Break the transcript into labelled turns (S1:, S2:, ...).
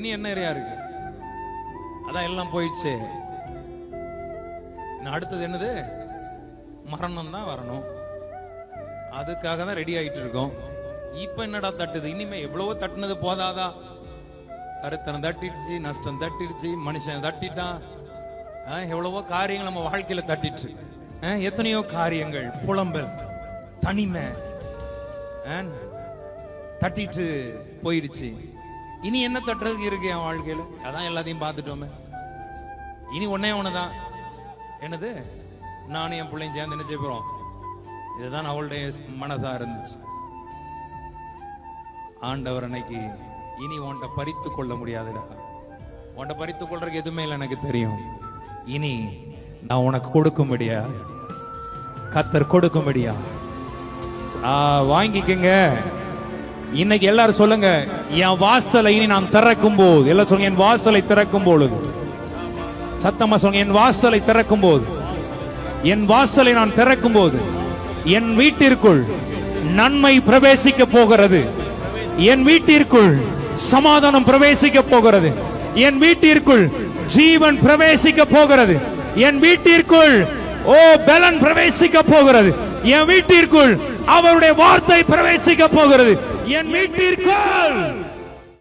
S1: இனி என்ன ஏரியா இருக்கு? அதான் எல்லாம் போயிடுச்சு. அடுத்தது என்னது? மரணம் தான் வரணும். அதுக்காக தான் ரெடி ஆயிட்டு இருக்கோம். இப்ப என்னடா தட்டுது? இனிமே எவ்வளவோ தட்டுனது போதாதா? கருத்தனம் தட்டிடுச்சு, நஷ்டம் தட்டிடுச்சு, மனுஷன் தட்டிட்டான். எவ்வளவோ காரியங்கள் நம்ம வாழ்க்கையில தட்டிட்டு, எத்தனையோ காரியங்கள், புலம்பல், தனிமை தட்டிட்டு போயிடுச்சு. இனி என்ன தட்டுறதுக்கு இருக்கு என் வாழ்க்கையில? அதான் எல்லாத்தையும் பார்த்துட்டோமே. இனி ஒன்னே ஒண்ணுதான். என்னது? நானும் என் பிள்ளையும் சேர்ந்து என்ன செய்ய போறோம்? இதுதான் அவளுடைய மனதா இருந்துச்சு. ஆண்டவர் அன்னைக்கு, இனி உன்கிட்ட பறித்து கொள்ள முடியாதுடா, உன்கிட்ட பறித்து கொள்றதுக்கு எதுவுமே இல்லை, எனக்கு தெரியும். இனி நான் உனக்கு கொடுக்கும்படியா, கர்த்தர் கொடுக்கும்படியா வாங்கிக்கங்க. இன்னைக்கு எல்லாரும் சொல்லுங்க, என் வாசலை இனி நான் திறக்கும் போது, எல்லாம் சொல்லுங்க, என் வாசலை திறக்கும் பொழுது, சத்தமா சொல்லுங்க, என் வாசலை திறக்கும் போது, என் வாசலை நான் திறக்கும் போது என் வீட்டிற்குள் நன்மை பிரவேசிக்க போகிறது. என் வீட்டிற்குள் சமாதானம் பிரவேசிக்க போகிறது. என் வீட்டிற்குள் ஜீவன் பிரவேசிக்க போகிறது. என் வீட்டிற்குள் பலன் பிரவேசிக்க போகிறது. என் வீட்டிற்குள் அவருடைய வார்த்தை பிரவேசிக்க போகிறது. என் வீட்டிற்குள்